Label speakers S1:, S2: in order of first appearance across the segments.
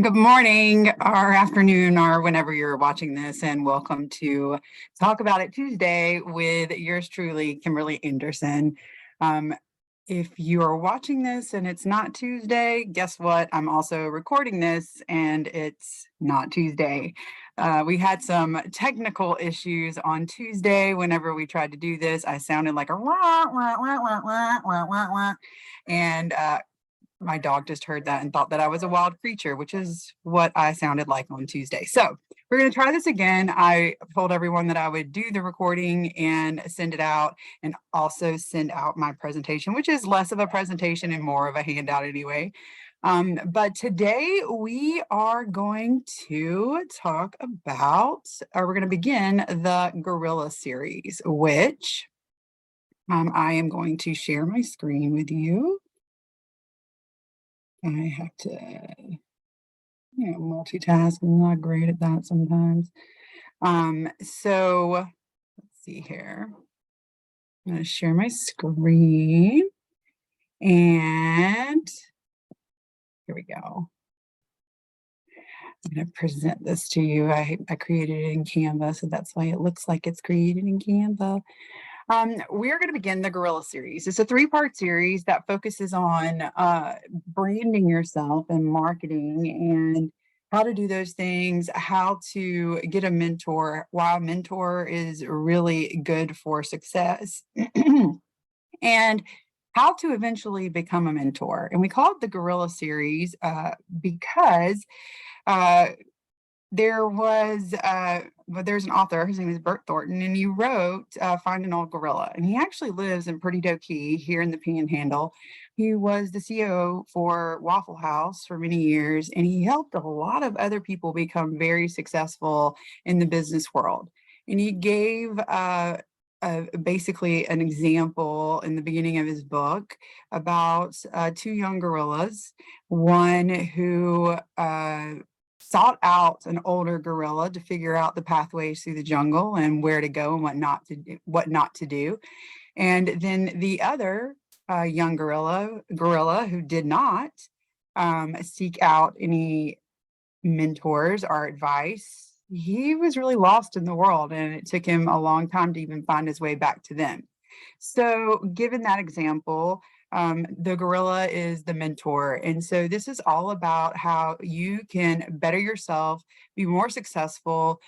S1: Good morning or afternoon or whenever you're watching this, and welcome to Talk About It Tuesday with yours truly, Kimberly Anderson. Um, if you are watching this and it's not Tuesday, guess what? I'm also recording this and it's not Tuesday. We had some technical issues on Tuesday whenever we tried to do this. I sounded like a wah, wah, wah, wah, wah, wah, wah, wah. And my dog just heard that and thought that I was a wild creature, which is what I sounded like on Tuesday. So we're going to try this again. I told everyone that I would do the recording and send it out, and also send out my presentation, which is less of a presentation and more of a handout anyway. But today we are going to talk about, we're going to begin the Gorilla series, which I am going to share my screen with you. I have to, multitask. I'm not great at that sometimes. So let's see here. I'm going to share my screen, and here we go. I'm going to present this to you. I created it in Canva, so that's why it looks like it's created in Canva. We're going to begin the Gorilla series. It's a three-part series that focuses on branding yourself and marketing and how to do those things, how to get a mentor, why a mentor is really good for success, and how to eventually become a mentor. And we call it the Gorilla series because uh, there's an author, his name is Bert Thornton, and he wrote Find an Old Gorilla. And he actually lives in Perdido Key here in the Panhandle. He was the CEO for Waffle House for many years, and he helped a lot of other people become very successful in the business world. And he gave basically an example in the beginning of his book about two young gorillas, one who sought out an older gorilla to figure out the pathways through the jungle and where to go and what not to do. And then the other young gorilla who did not seek out any mentors or advice. He was really lost in the world, and it took him a long time to even find his way back to them. So, given that example, the gorilla is the mentor. And so, this is all about how you can better yourself, be more successful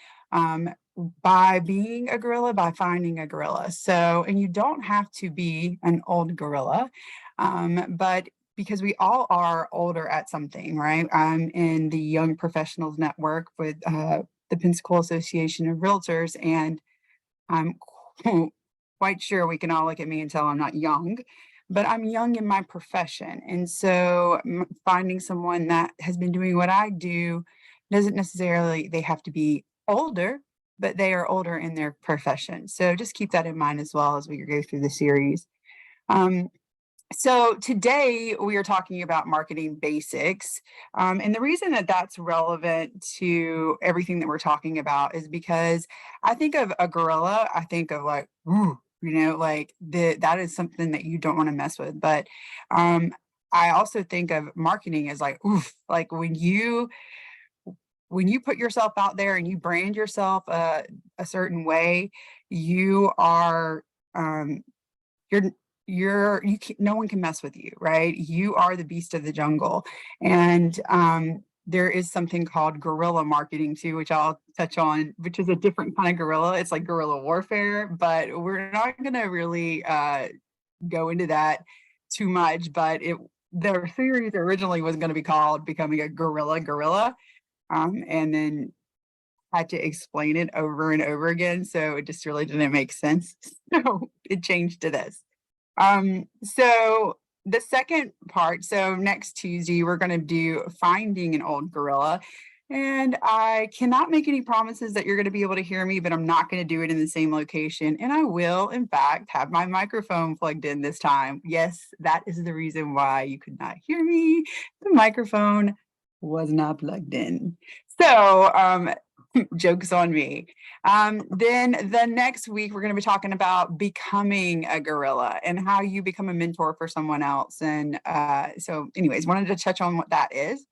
S1: by being a gorilla, by finding a gorilla. So, and you don't have to be an old gorilla, but because we all are older at something, right? I'm in the Young Professionals Network with the Pensacola Association of Realtors, and I'm quite sure we can all look at me and tell I'm not young, but I'm young in my profession. And so finding someone that has been doing what I do doesn't necessarily, they have to be older, but they are older in their profession. So just keep that in mind as well as we go through the series. Um, so today we are talking about marketing basics. And the reason that that's relevant to everything that we're talking about is because I think of a gorilla, I think of like, ooh, like that is something that you don't want to mess with. But I also think of marketing as like, oof, like when you put yourself out there and you brand yourself a certain way, you are you're no one can mess with you, right? You are the beast of the jungle. And there is something called guerrilla marketing too, which I'll touch on, which is a different kind of guerrilla. It's like guerrilla warfare, but we're not going to really go into that too much. But the series originally was going to be called Becoming a Gorilla, and then had to explain it over and over again, so it just really didn't make sense. So it changed to this. So the second part, so next Tuesday, we're going to do Finding an Old Gorilla. And I cannot make any promises that you're going to be able to hear me, but I'm not going to do it in the same location. And I will, in fact, have my microphone plugged in this time. Yes, that is the reason why you could not hear me. The microphone was not plugged in. So, joke's on me. Then the next week, we're going to be talking about becoming a gorilla and how you become a mentor for someone else. And so anyways, wanted to touch on what that is.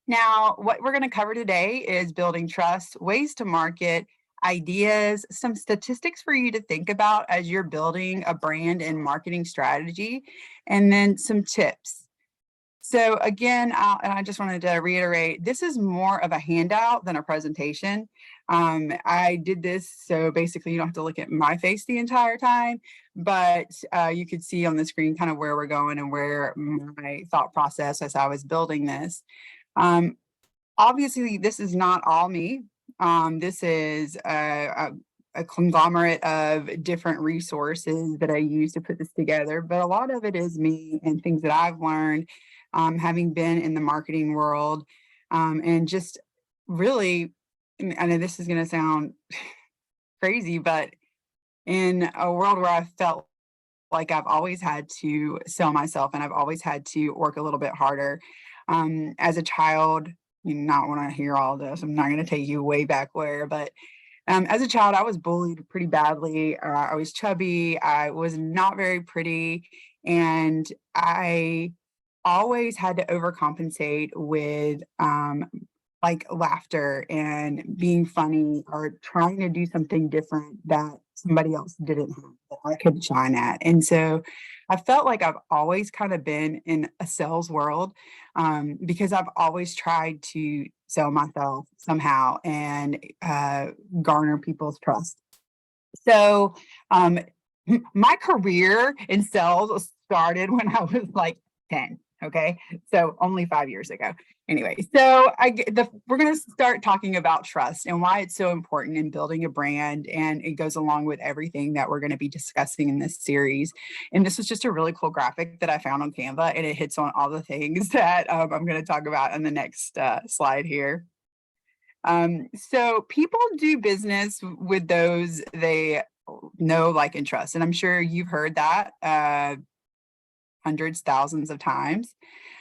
S1: Now, what we're going to cover today is building trust, ways to market, ideas, some statistics for you to think about as you're building a brand and marketing strategy, and then some tips. So again, and I just wanted to reiterate, this is more of a handout than a presentation. I did this so basically you don't have to look at my face the entire time, but you could see on the screen kind of where we're going and where my thought process as I was building this. Um, Obviously, this is not all me. This is a conglomerate of different resources that I use to put this together, but a lot of it is me and things that I've learned, having been in the marketing world, and just really, and I know this is going to sound crazy, but in a world where I felt like I've always had to sell myself and I've always had to work a little bit harder. As a child, you not want to hear all this. I'm not going to take you way back where, but as a child, I was bullied pretty badly. I was chubby. I was not very pretty. And I always had to overcompensate with like laughter and being funny or trying to do something different that somebody else didn't have that I could shine at. And so I felt like I've always kind of been in a sales world, because I've always tried to sell myself somehow and garner people's trust. So my career in sales started when I was like 10. Okay. So only 5 years ago. Anyway, so we're going to start talking about trust and why it's so important in building a brand. And it goes along with everything that we're going to be discussing in this series. And this was just a really cool graphic that I found on Canva, and it hits on all the things that I'm going to talk about in the next slide here. So people do business with those they know, like, and trust. And I'm sure you've heard that hundreds, thousands of times.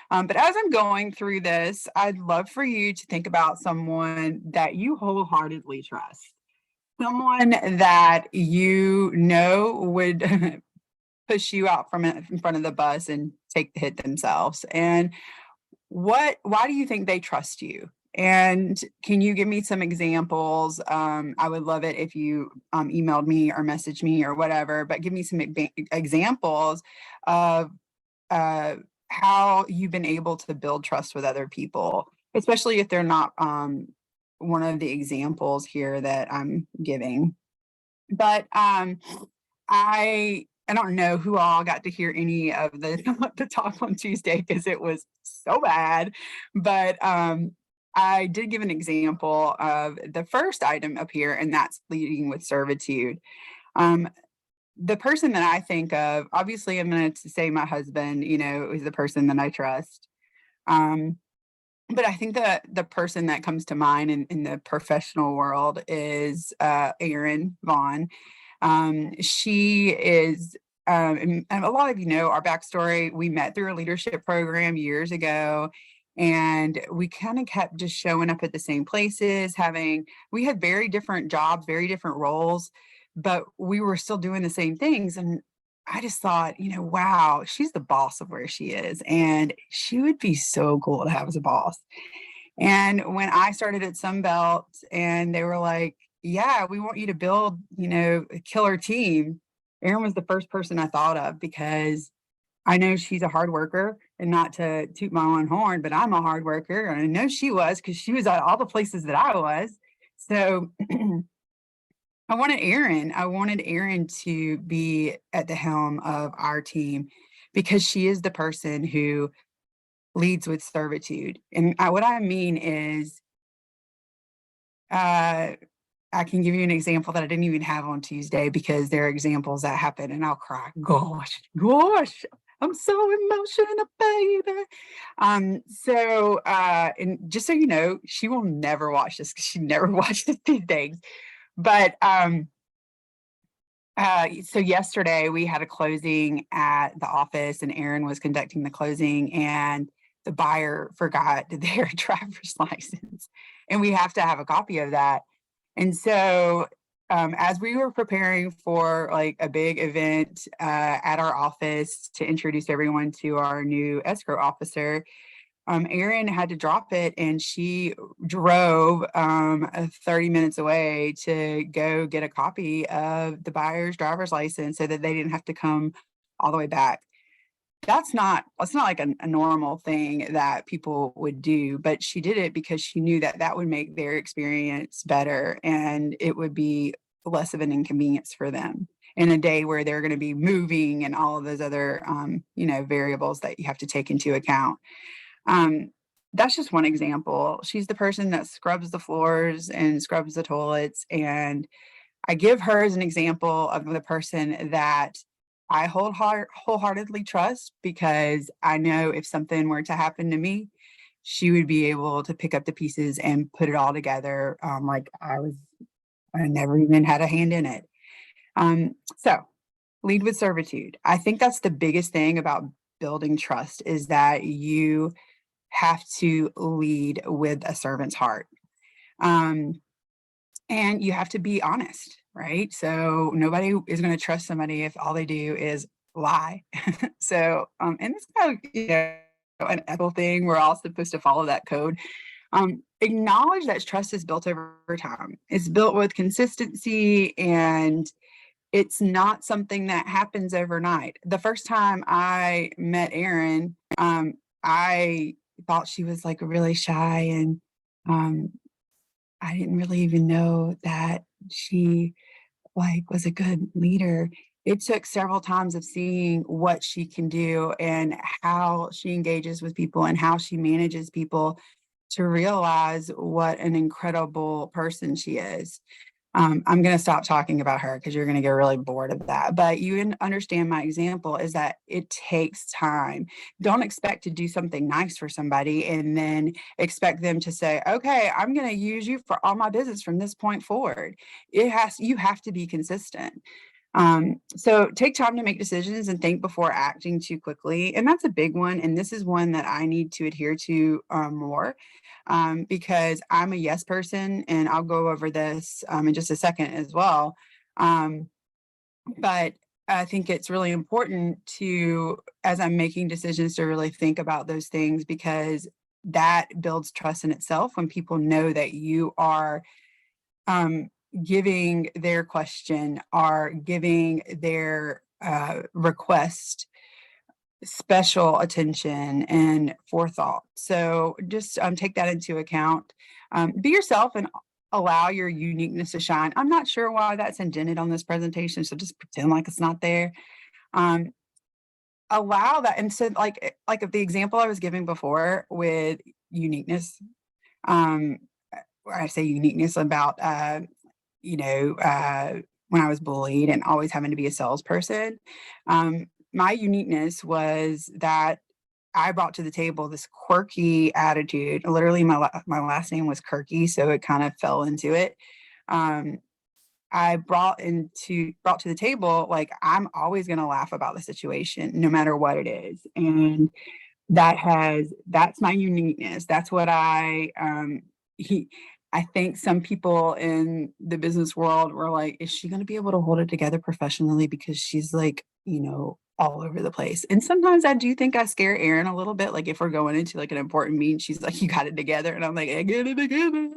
S1: But as I'm going through this, I'd love for you to think about someone that you wholeheartedly trust, someone that you know would push you out from in front of the bus and take the hit themselves. And why do you think they trust you? And can you give me some examples? I would love it if you emailed me or messaged me or whatever, but give me some examples of how you've been able to build trust with other people, especially if they're not one of the examples here that I'm giving. But I don't know who all got to hear any of the talk on Tuesday because it was so bad. But I did give an example of the first item up here, and that's leading with servitude. Um, the person that I think of, obviously, I'm going to say my husband, is the person that I trust. But I think that the person that comes to mind in the professional world is Erin Vaughn. She is, and a lot of you know our backstory. We met through a leadership program years ago, and we kind of kept just showing up at the same places. We had very different jobs, very different roles, but we were still doing the same things. And I just thought, wow, she's the boss of where she is, and she would be so cool to have as a boss. And when I started at Sunbelt and they were like, yeah, we want you to build, a killer team, Erin was the first person I thought of because I know she's a hard worker, and not to toot my own horn, but I'm a hard worker. And I know she was because she was at all the places that I was. So I wanted Erin to be at the helm of our team because she is the person who leads with servitude. And what I mean is, I can give you an example that I didn't even have on Tuesday because there are examples that happen and I'll cry. Gosh, I'm so emotional, baby. And just so you know, she will never watch this because she never watches these things. But so yesterday we had a closing at the office and Erin was conducting the closing and the buyer forgot their driver's license. And we have to have a copy of that. And so as we were preparing for like a big event at our office to introduce everyone to our new escrow officer, Erin had to drop it, and she drove 30 minutes away to go get a copy of the buyer's driver's license so that they didn't have to come all the way back. That's not like a normal thing that people would do, but she did it because she knew that that would make their experience better and it would be less of an inconvenience for them in a day where they're going to be moving and all of those other variables that you have to take into account. That's just one example. She's the person that scrubs the floors and scrubs the toilets, and I give her as an example of the person that I wholeheartedly trust, because I know if something were to happen to me, she would be able to pick up the pieces and put it all together, like I never even had a hand in it. So lead with servitude. I think that's the biggest thing about building trust, is that you have to lead with a servant's heart. And you have to be honest, right? So nobody is going to trust somebody if all they do is lie. So, and it's kind of, an ethical thing. We're all supposed to follow that code. Acknowledge that trust is built over time. It's built with consistency, and it's not something that happens overnight. The first time I met Erin, I thought she was like really shy, and I didn't really even know that she was a good leader. It took several times of seeing what she can do and how she engages with people and how she manages people to realize what an incredible person she is. I'm going to stop talking about her because you're going to get really bored of that. But you understand my example is that it takes time. Don't expect to do something nice for somebody and then expect them to say, okay, I'm going to use you for all my business from this point forward. You have to be consistent. So take time to make decisions and think before acting too quickly. And that's a big one. And this is one that I need to adhere to more, because I'm a yes person, and I'll go over this in just a second as well. But I think it's really important to, as I'm making decisions, to really think about those things, because that builds trust in itself when people know that you are giving their question, are giving their request special attention and forethought. So just take that into account. Be yourself and allow your uniqueness to shine. I'm not sure why that's indented on this presentation, so just pretend like it's not there. Allow that, and so like the example I was giving before with uniqueness, where I say uniqueness about when I was bullied and always having to be a salesperson. My uniqueness was that I brought to the table this quirky attitude. Literally, my last name was Kirky, so it kind of fell into it. I brought to the table, like, I'm always going to laugh about the situation, no matter what it is, and that's my uniqueness. That's what I think some people in the business world were like, is she going to be able to hold it together professionally? Because she's like, all over the place. And sometimes I do think I scare Erin a little bit. Like if we're going into like an important meeting, she's like, you got it together. And I'm like, I get it together.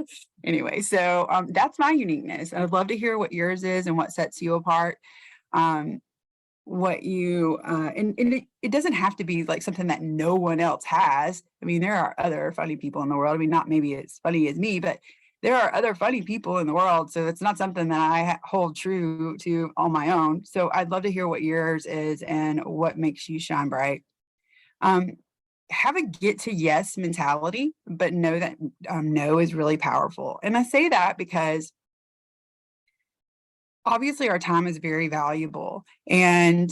S1: Anyway, so that's my uniqueness. I'd love to hear what yours is and what sets you apart. What you and it doesn't have to be like something that no one else has. I mean, there are other funny people in the world. I mean, not maybe as funny as me, but there are other funny people in the world. So it's not something that I hold true to on my own. So I'd love to hear what yours is and what makes you shine bright. Have a get to yes mentality, but know that no is really powerful. And I say that because obviously our time is very valuable, and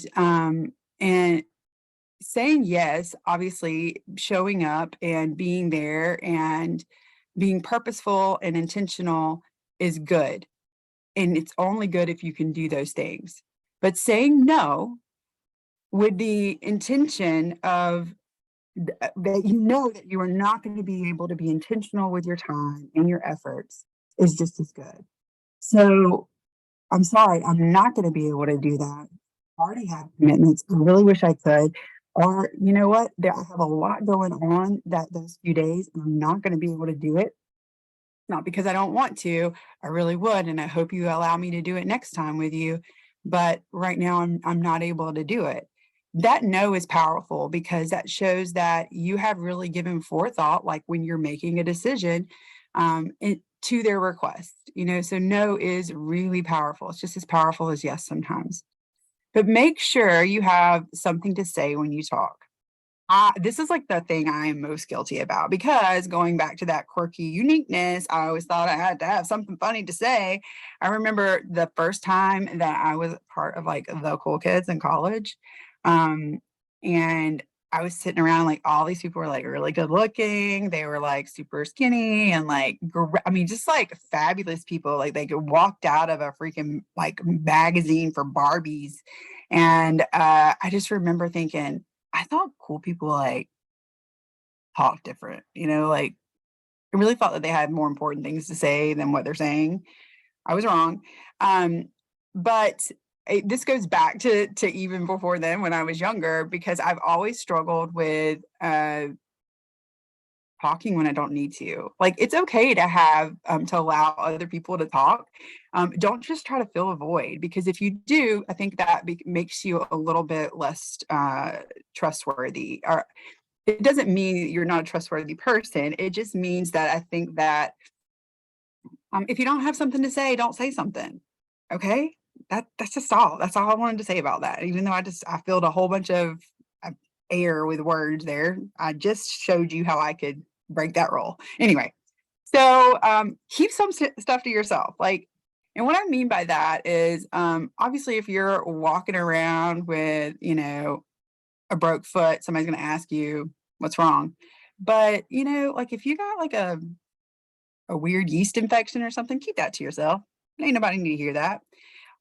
S1: saying yes, obviously showing up and being there and being purposeful and intentional is good, and it's only good if you can do those things. But saying no with the intention of that that you are not going to be able to be intentional with your time and your efforts is just as good. So I'm sorry, I'm not going to be able to do that. I already have commitments. I really wish I could. Or, you know what, I have a lot going on those few days, and I'm not going to be able to do it. Not because I don't want to, I really would, and I hope you allow me to do it next time with you. But right now, I'm not able to do it. That no is powerful because that shows that you have really given forethought, like when you're making a decision to their request. So no is really powerful. It's just as powerful as yes sometimes. But make sure you have something to say when you talk. This is like the thing I am most guilty about because going back to that quirky uniqueness, I always thought I had to have something funny to say. I remember the first time that I was part of like the cool kids in college. Um, and I was sitting around like all these people were like really good looking. They were like super skinny and like, I mean, just like fabulous people. Like they could walked out of a freaking like magazine for Barbies. And I just remember thinking, I thought cool people, like, talk different, like, I really thought that they had more important things to say than what they're saying. I was wrong. Um, but this goes back to even before then when I was younger, because I've always struggled with talking when I don't need to. Like, it's okay to have to allow other people to talk. Don't just try to fill a void, because if you do, I think that makes you a little bit less trustworthy. Or it doesn't mean you're not a trustworthy person. It just means that I think that if you don't have something to say, don't say something. Okay, that's just all. That's all I wanted to say about that. Even though I filled a whole bunch of uh, air with words there, I just showed you how I could break that rule. Anyway, so keep some stuff to yourself. Like, and what I mean by that is, obviously, if you're walking around with, a broke foot, somebody's going to ask you what's wrong. But, like if you got like a weird yeast infection or something, keep that to yourself. Ain't nobody need to hear that.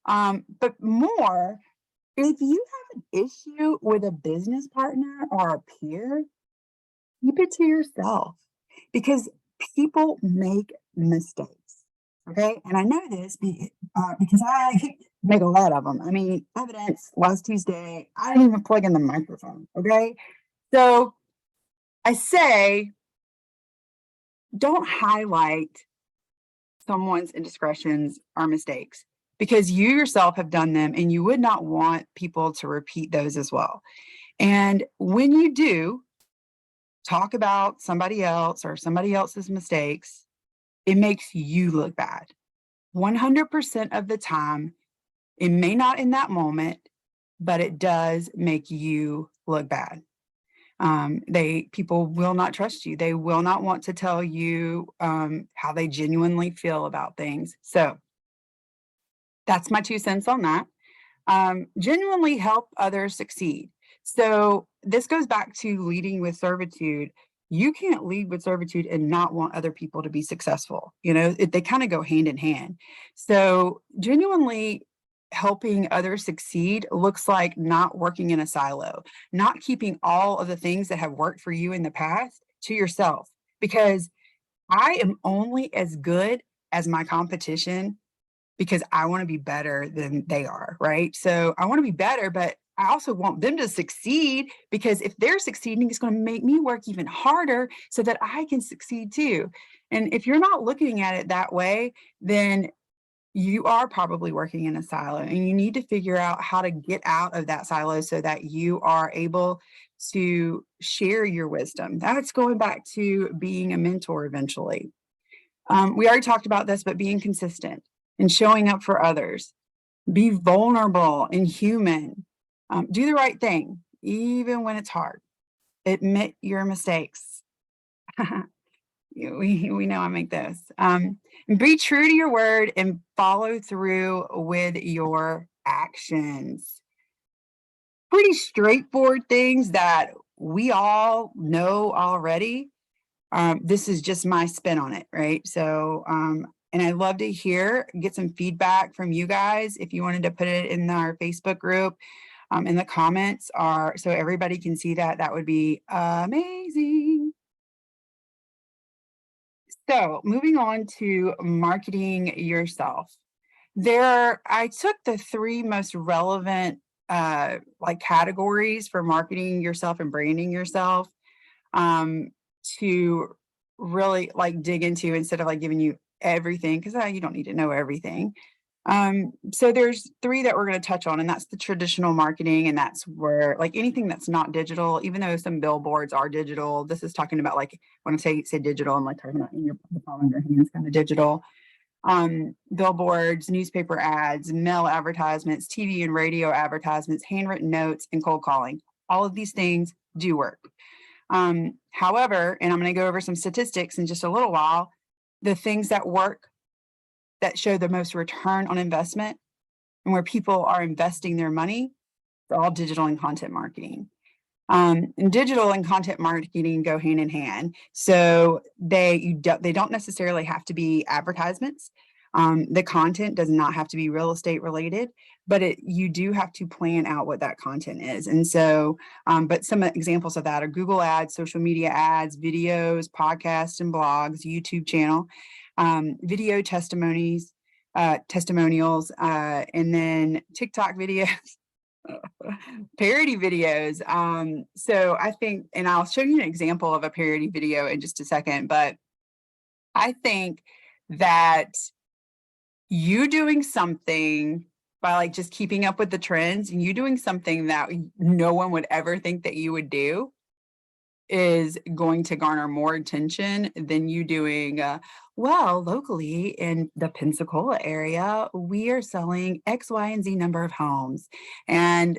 S1: But more, if you have an issue with a business partner or a peer, keep it to yourself, because people make mistakes. Okay. And I know this because I make a lot of them. I mean, evidence last Tuesday, I didn't even plug in the microphone. Okay. So I say, don't highlight someone's indiscretions or mistakes, because you yourself have done them and you would not want people to repeat those as well. And when you do talk about somebody else or somebody else's mistakes, it makes you look bad. 100% of the time, it may not in that moment, but it does make you look bad. People will not trust you. They will not want to tell you how they genuinely feel about things. So that's my 2 cents on that. Genuinely help others succeed. So this goes back to leading with servitude. You can't lead with servitude and not want other people to be successful. They kind of go hand in hand. So genuinely helping others succeed looks like not working in a silo, not keeping all of the things that have worked for you in the past to yourself, because I am only as good as my competition, because I want to be better than they are, right? So I want to be better, but I also want them to succeed, because if they're succeeding, it's going to make me work even harder so that I can succeed too. And if you're not looking at it that way, then you are probably working in a silo, and you need to figure out how to get out of that silo so that you are able to share your wisdom. That's going back to being a mentor eventually. We already talked about this, but being consistent and showing up for others, be vulnerable and human, do the right thing, even when it's hard. Admit your mistakes. We know I make those. Be true to your word and follow through with your actions. Pretty straightforward things that we all know already. This is just my spin on it, right? So, and I'd love to get some feedback from you guys. If you wanted to put it in our Facebook group, in the comments, so everybody can see that, that would be amazing. So moving on to marketing yourself. I took the 3 most relevant like categories for marketing yourself and branding yourself, to really like dig into instead of like giving you everything, because you don't need to know everything. So there's three that we're going to touch on, and that's the traditional marketing, and that's where like anything that's not digital, even though some billboards are digital. This is talking about like when I say digital, I'm like talking about in your the palm of your hands kind of digital. Billboards, newspaper ads, mail advertisements, TV and radio advertisements, handwritten notes, and cold calling. All of these things do work. However, and I'm going to go over some statistics in just a little while, the things that work that show the most return on investment and where people are investing their money, are all digital and content marketing. And digital and content marketing go hand in hand. So they don't necessarily have to be advertisements. The content does not have to be real estate related, but you do have to plan out what that content is. And so, but some examples of that are Google ads, social media ads, videos, podcasts and blogs, YouTube channel, video testimonials, and then TikTok videos. Parody videos. So I think, and I'll show you an example of a parody video in just a second, but I think that you doing something by like just keeping up with the trends and you doing something that no one would ever think that you would do is going to garner more attention than you doing, well, locally in the Pensacola area, we are selling X, Y, and Z number of homes. And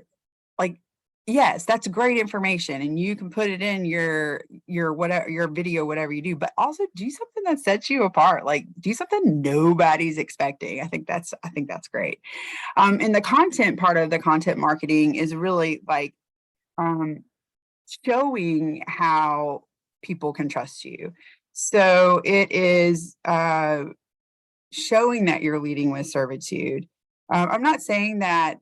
S1: like, yes, that's great information, and you can put it in your whatever your video, whatever you do, but also do something that sets you apart. Like do something nobody's expecting. I think that's great. And the content part of the content marketing is really like showing how people can trust you. So it is showing that you're leading with servitude. I'm not saying that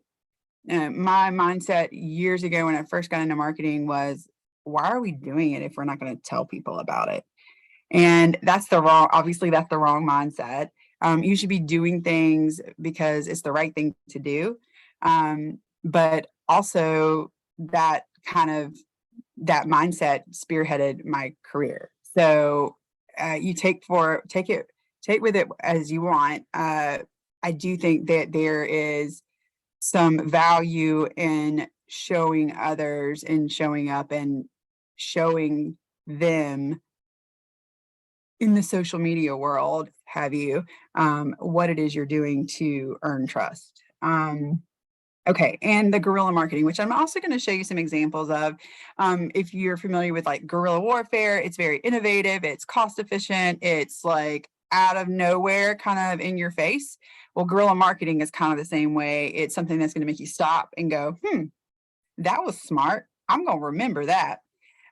S1: my mindset years ago when I first got into marketing was, why are we doing it if we're not going to tell people about it? And obviously that's the wrong mindset. You should be doing things because it's the right thing to do. But also that mindset spearheaded my career. So you take with it as you want. I do think that there is some value in showing others and showing up and showing them in the social media world, what it is you're doing to earn trust. Okay, and the guerrilla marketing, which I'm also going to show you some examples of. If you're familiar with like guerrilla warfare, it's very innovative, it's cost efficient, it's like out of nowhere, kind of in your face. Well, guerrilla marketing is kind of the same way. It's something that's going to make you stop and go, that was smart. I'm going to remember that.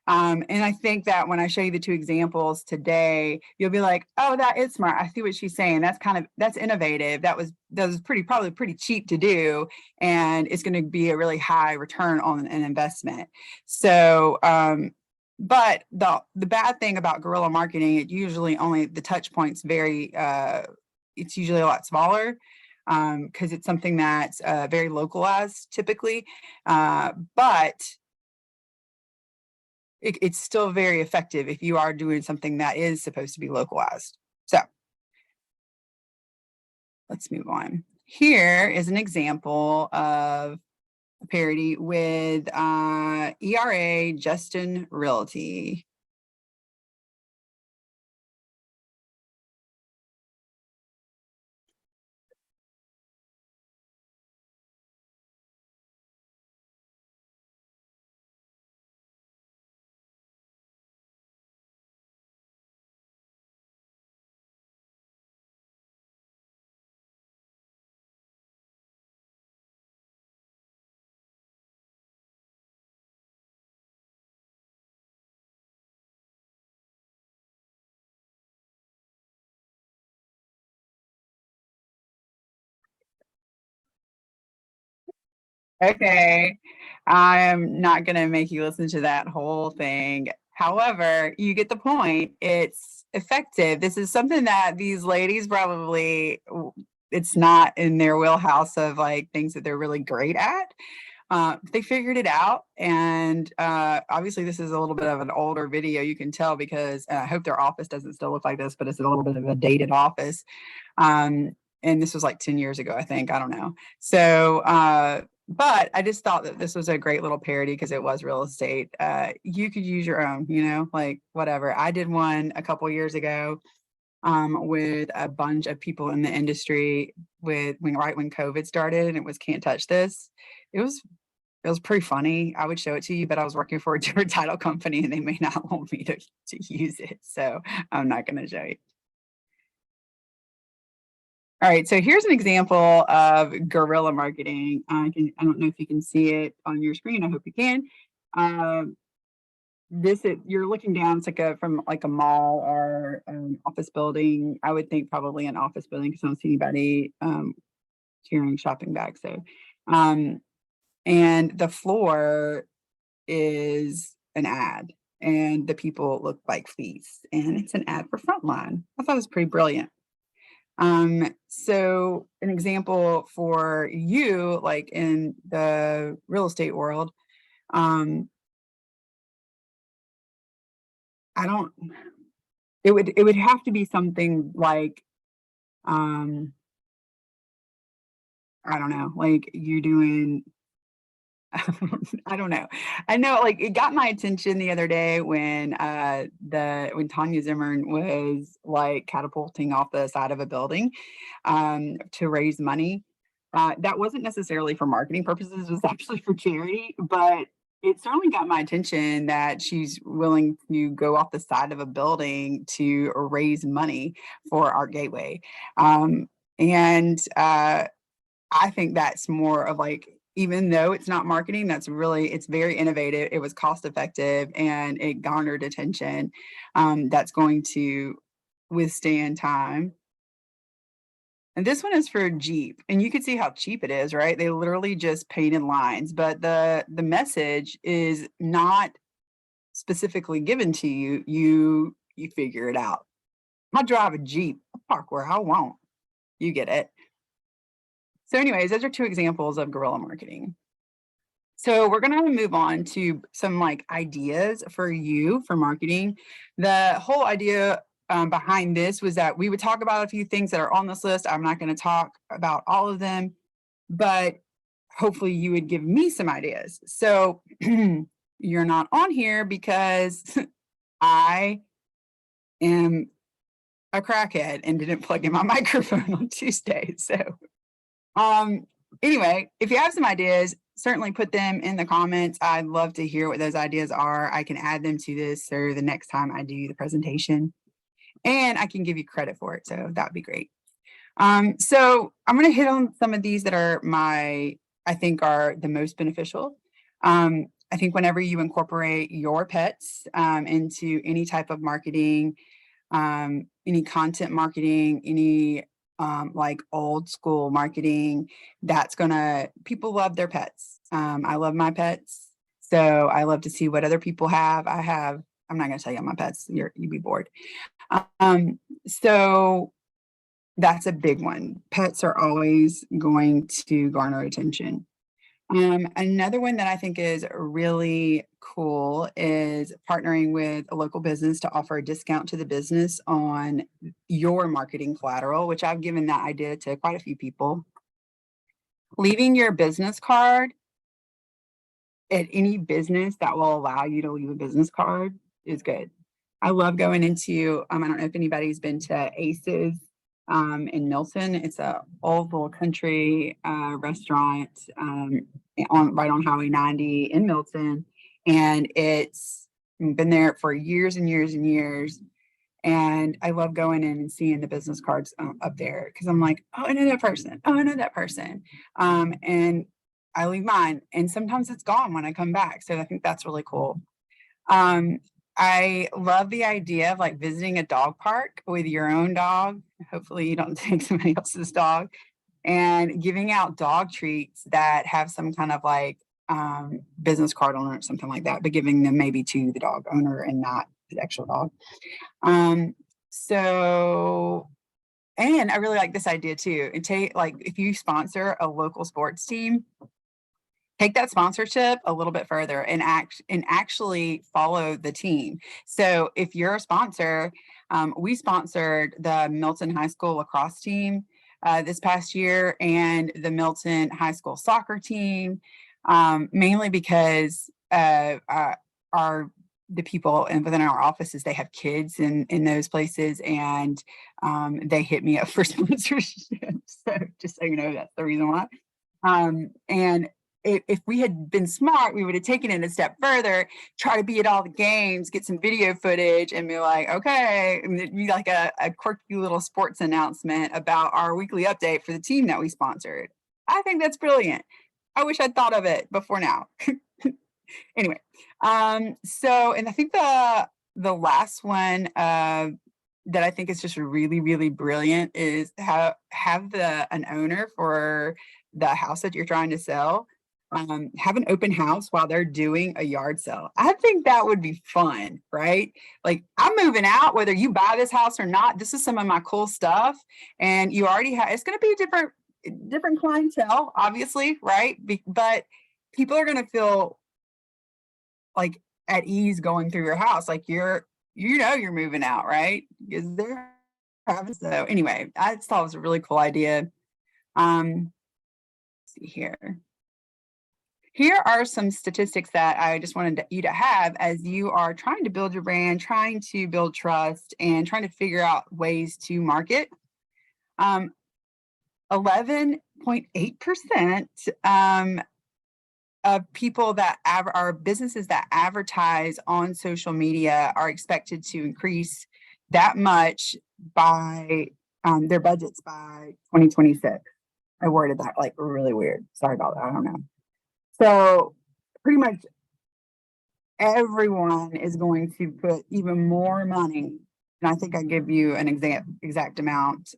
S1: And I think that when I show you the two examples today, you'll be like, oh, that is smart. I see what she's saying. That's innovative. That was probably pretty cheap to do. And it's going to be a really high return on an investment. So, but the bad thing about guerrilla marketing, it usually only the touch points it's usually a lot smaller. Because it's something that's very localized typically. But it's still very effective if you are doing something that is supposed to be localized. So let's move on. Here is an example of a parody with ERA Justin Realty. Okay, I am not going to make you listen to that whole thing. However, you get the point. It's effective. This is something that these ladies probably, it's not in their wheelhouse of like things that they're really great at. They figured it out. And obviously this is a little bit of an older video, you can tell, because I hope their office doesn't still look like this, but it's a little bit of a dated office. And this was like 10 years ago, I think. I don't know. So, but I just thought that this was a great little parody because it was real estate. You could use your own, like whatever. I did one a couple years ago with a bunch of people in the industry right when COVID started, and it was "Can't Touch This." It was pretty funny. I would show it to you, but I was working for a different title company and they may not want me to use it. So I'm not going to show you. All right, so here's an example of guerrilla marketing. I don't know if you can see it on your screen. I hope you can. You're looking down. It's like from a mall or an office building. I would think probably an office building because I don't see anybody carrying shopping bags. So, and the floor is an ad, and the people look like fleece, and it's an ad for Frontline. I thought it was pretty brilliant. So an example for you, like in the real estate world, it would have to be something like, I don't know, like you're doing, I don't know. I know, like, it got my attention the other day when Tanya Zimmerman was like catapulting off the side of a building to raise money. That wasn't necessarily for marketing purposes, it was actually for charity, but it certainly got my attention that she's willing to go off the side of a building to raise money for Art Gateway. And I think that's more of like, even though it's not marketing, it's very innovative. It was cost effective and it garnered attention that's going to withstand time. And this one is for Jeep, and you can see how cheap it is, right? They literally just painted lines, but the message is not specifically given to you. You figure it out. I drive a Jeep, I park where I want. You get it. So anyways, those are two examples of guerrilla marketing. So we're going to move on to some like ideas for you for marketing. The whole idea behind this was that we would talk about a few things that are on this list. I'm not going to talk about all of them, but hopefully you would give me some ideas. So you're not on here because I am a crackhead and didn't plug in my microphone on Tuesday. So anyway, if you have some ideas, certainly put them in the comments. I'd love to hear what those ideas are. I can add them to this or the next time I do the presentation, and I can give you credit for it. So that'd be great. So I'm going to hit on some of these that are I think are the most beneficial. I think whenever you incorporate your pets into any type of marketing, any content marketing, any like old school marketing, people love their pets. I love my pets. So I love to see what other people have. I'm not going to tell you my pets, you'd be bored. So that's a big one. Pets are always going to garner attention. Another one that I think is really cool is partnering with a local business to offer a discount to the business on your marketing collateral, which I've given that idea to quite a few people. Leaving your business card at any business that will allow you to leave a business card is good. I love going into, I don't know if anybody's been to Aces in Milton. It's a old little country restaurant right on Highway 90 in Milton, and it's been there for years and years and years. And I love going in and seeing the business cards up there because I'm like, oh, I know that person. Oh, I know that person. And I leave mine, and sometimes it's gone when I come back. So I think that's really cool. I love the idea of like visiting a dog park with your own dog. Hopefully you don't take somebody else's dog, and giving out dog treats that have some kind of like business card on it or something like that, but giving them maybe to the dog owner and not the actual dog. And I really like this idea too. And if you sponsor a local sports team, take that sponsorship a little bit further and actually follow the team. So if you're a sponsor, we sponsored the Milton High School lacrosse team this past year and the Milton High School soccer team, mainly because the people within our offices, they have kids in those places, and they hit me up for sponsorship. So just so you know, that's the reason why. And if we had been smart, we would have taken it a step further, try to be at all the games, get some video footage, and be like, okay, and it'd be like a quirky little sports announcement about our weekly update for the team that we sponsored. I think that's brilliant. I wish I'd thought of it before now. Anyway, so, and I think the last one that I think is just really, really brilliant is have an owner for the house that you're trying to sell, have an open house while they're doing a yard sale. I think that would be fun, right? Like, I'm moving out, whether you buy this house or not. This is some of my cool stuff, and you already have. It's going to be a different clientele, obviously, right? But people are going to feel like at ease going through your house, like you're moving out, right? Because they're having. So anyway, I just thought it was a really cool idea. Let's see here. Here are some statistics that I just wanted you to have as you are trying to build your brand, trying to build trust, and trying to figure out ways to market. 11.8% of people that are businesses that advertise on social media are expected to increase that much by their budgets by 2026. I worded that like really weird. Sorry about that. I don't know. So pretty much everyone is going to put even more money. And I think I give you an exact amount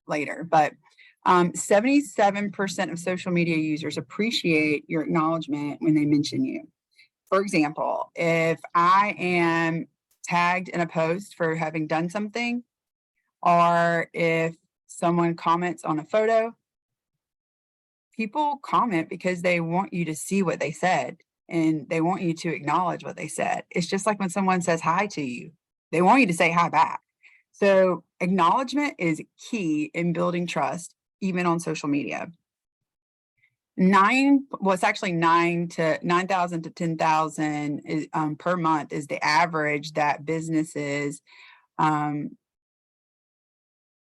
S1: later, but 77% of social media users appreciate your acknowledgement when they mention you. For example, if I am tagged in a post for having done something, or if someone comments on a photo, people comment because they want you to see what they said and they want you to acknowledge what they said. It's just like when someone says hi to you, they want you to say hi back. So acknowledgement is key in building trust, even on social media. It's actually 9,000 to 10,000 is per month is the average that businesses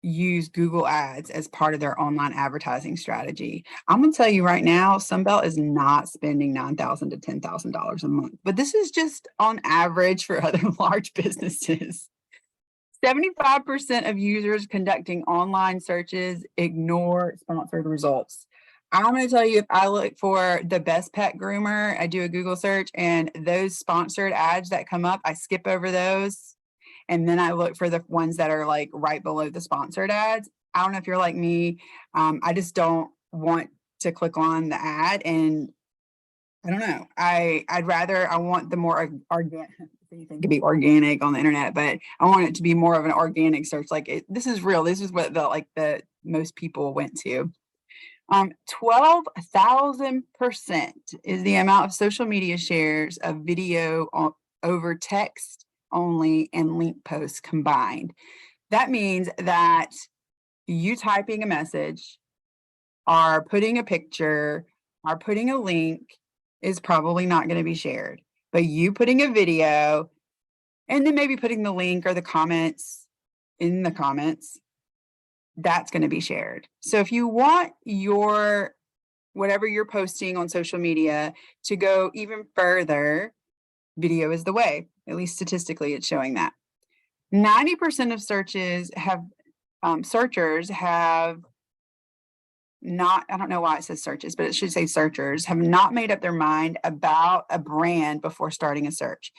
S1: use Google Ads as part of their online advertising strategy. I'm going to tell you right now, Sunbelt is not spending $9,000 to $10,000 a month, but this is just on average for other large businesses. 75% of users conducting online searches ignore sponsored results. I'm going to tell you, if I look for the best pet groomer, I do a Google search, and those sponsored ads that come up, I skip over those. And then I look for the ones that are like right below the sponsored ads. I don't know if you're like me. I just don't want to click on the ad, and I don't know. I want the more organic. You think it could be organic on the internet, but I want it to be more of an organic search. Like this is real. This is what the most people went to. 12,000% is the amount of social media shares of video over text only and link posts combined. That means that you typing a message or putting a picture or putting a link is probably not going to be shared, but you putting a video and then maybe putting the link or the comments in the comments, that's going to be shared. So if you want your whatever you're posting on social media to go even further, video is the way. At least statistically, it's showing that 90% of searchers have not, I don't know why it says searches, but it should say searchers have not made up their mind about a brand before starting a search.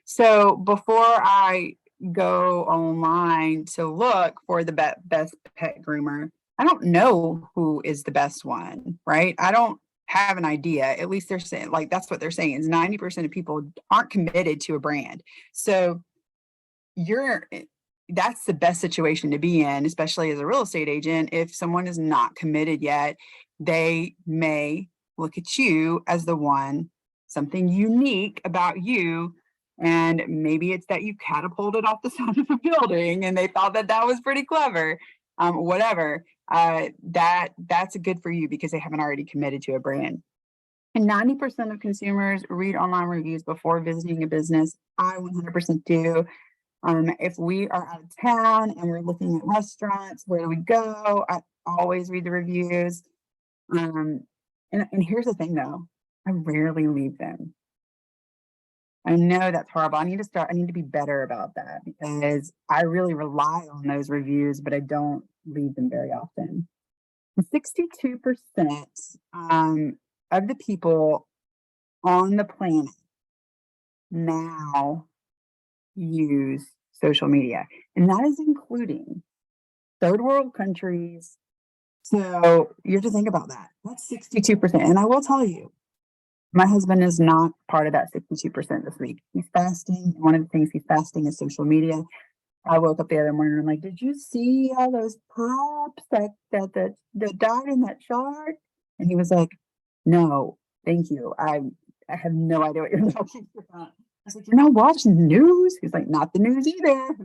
S1: So before I go online to look for the best pet groomer, I don't know who is the best one, right? I don't have an idea. At least they're saying, like, that's what they're saying, is 90% of people aren't committed to a brand. So that's the best situation to be in, especially as a real estate agent. If someone is not committed yet, they may look at you as the one, something unique about you. And maybe it's that you catapulted off the side of a building and they thought that that was pretty clever. Whatever. That's good for you because they haven't already committed to a brand. And 90% of consumers read online reviews before visiting a business. I 100% do. If we are out of town and we're looking at restaurants, where do we go? I always read the reviews. And here's the thing though, I rarely leave them. I know that's horrible. I need to be better about that because I really rely on those reviews, but I don't leave them very often. 62% of the people on the planet now use social media, and that is including third world countries. So you have to think about that. That's 62%. And I will tell you, my husband is not part of that 62% this week. He's fasting. One of the things he's fasting is social media. I woke up the other morning and I'm like, did you see all those pops that died in that chart? And he was like, no, thank you. I have no idea what you're talking about. I was like, you're not watching the news? He's like, not the news either.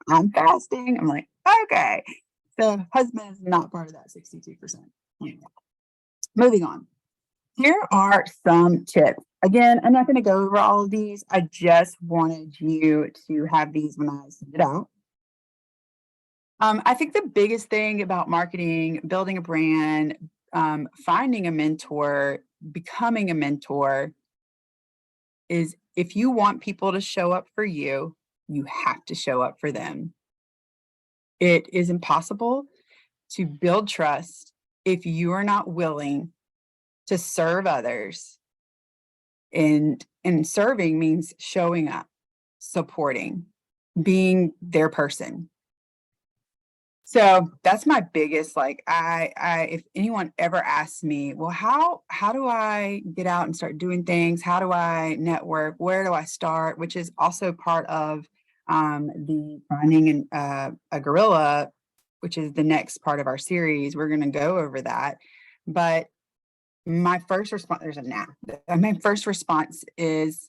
S1: I'm fasting. I'm like, okay. So husband is not part of that 62%. Anyway, moving on. Here are some tips. Again, I'm not going to go over all of these. I just wanted you to have these when I send it out. I think the biggest thing about marketing, building a brand, finding a mentor, becoming a mentor is if you want people to show up for you, you have to show up for them. It is impossible to build trust if you are not willing to serve others. And serving means showing up, supporting, being their person. So that's my biggest, like, if anyone ever asks me, well, how do I get out and start doing things? How do I network? Where do I start? Which is also part of the finding a gorilla, which is the next part of our series. We're going to go over that. But my first response, my first response is,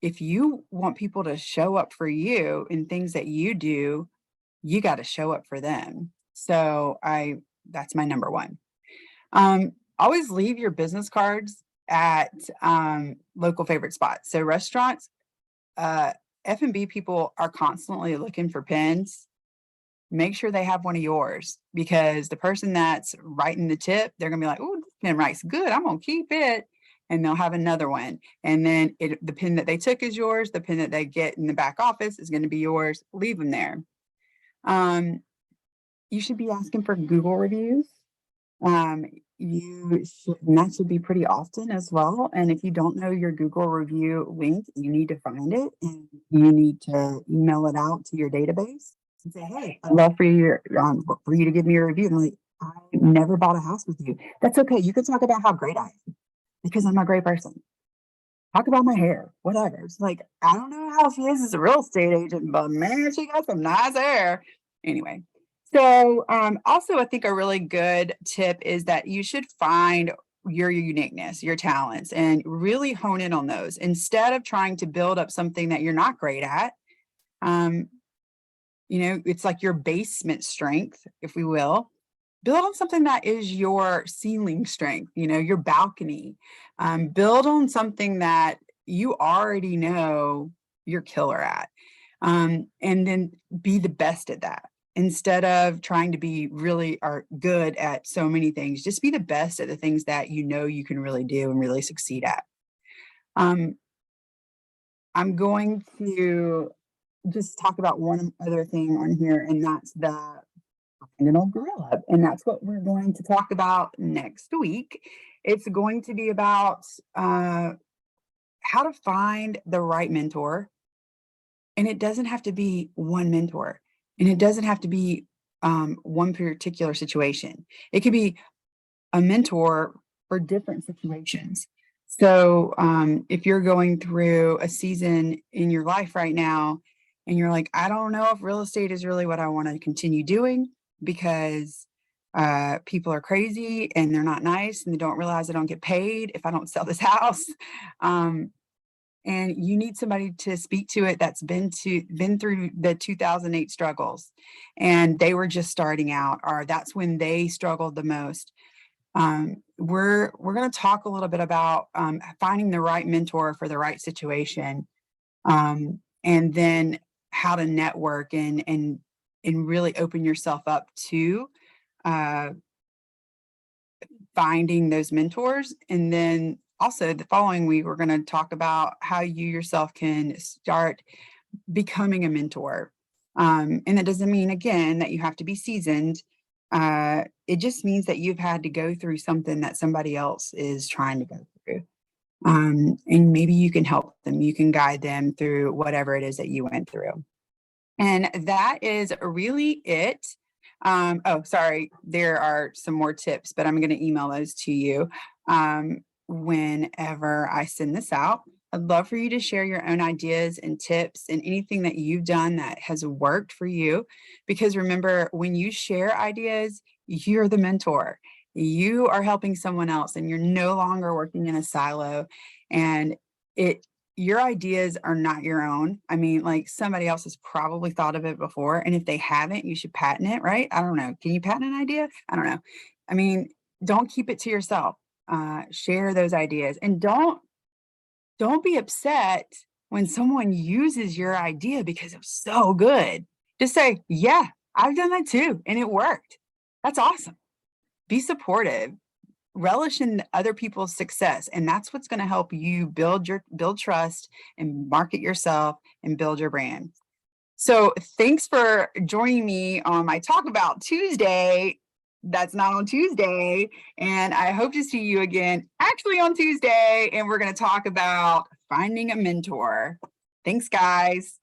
S1: if you want people to show up for you in things that you do, you got to show up for them. So that's my number one. Always leave your business cards at local favorite spots. So restaurants, F&B people are constantly looking for pens. Make sure they have one of yours, because the person that's writing the tip, they're gonna be like, oh, this pen writes good, I'm gonna keep it. And they'll have another one. And then the pen that they took is yours. The pen that they get in the back office is going to be yours. Leave them there. You should be asking for Google reviews. And that should be pretty often as well. And if you don't know your Google review link, you need to find it and you need to email it out to your database and say, hey, I'd love for you to give me a review. And like, I never bought a house with you. That's okay. You can talk about how great I am because I'm a great person. Talk about my hair, whatever. It's like, I don't know how she is as a real estate agent, but man, she got some nice hair. Anyway. So also, I think a really good tip is that you should find your uniqueness, your talents, and really hone in on those instead of trying to build up something that you're not great at. It's like your basement strength, if we will. Build on something that is your ceiling strength, your balcony. Build on something that you already know you're killer at. And then be the best at that. Instead of trying to be really good at so many things, just be the best at the things that you know you can really do and really succeed at. I'm going to just talk about one other thing on here, and that's the an old gorilla. And that's what we're going to talk about next week. It's going to be about how to find the right mentor. And it doesn't have to be one mentor. And it doesn't have to be one particular situation. It could be a mentor for different situations. So if you're going through a season in your life right now, and you're like, I don't know if real estate is really what I want to continue doing, because people are crazy and they're not nice and they don't realize I don't get paid if I don't sell this house. And you need somebody to speak to it that's been through the 2008 struggles, and they were just starting out, or that's when they struggled the most. We're going to talk a little bit about finding the right mentor for the right situation, and then how to network and really open yourself up to uh, finding those mentors. And then also the following week, we're going to talk about how you yourself can start becoming a mentor. And that doesn't mean, again, that you have to be seasoned. It just means that you've had to go through something that somebody else is trying to go through. And maybe you can help them, you can guide them through whatever it is that you went through. And that is really it. Oh, sorry, there are some more tips, but I'm going to email those to you whenever I send this out. I'd love for you to share your own ideas and tips and anything that you've done that has worked for you. Because remember, when you share ideas, you're the mentor. You are helping someone else and you're no longer working in a silo. And your ideas are not your own. I mean, like, somebody else has probably thought of it before. And if they haven't, you should patent it, right? I don't know. Can you patent an idea? I don't know. I mean, don't keep it to yourself. Share those ideas, and don't be upset when someone uses your idea because it was so good. Just say, yeah, I've done that too, and it worked. That's awesome. Be supportive. Relish in other people's success, and that's what's going to help you build trust and market yourself and build your brand. So thanks for joining me on my Talk About Tuesday. That's not on Tuesday, and I hope to see you again actually on Tuesday, and we're going to talk about finding a mentor. Thanks, guys.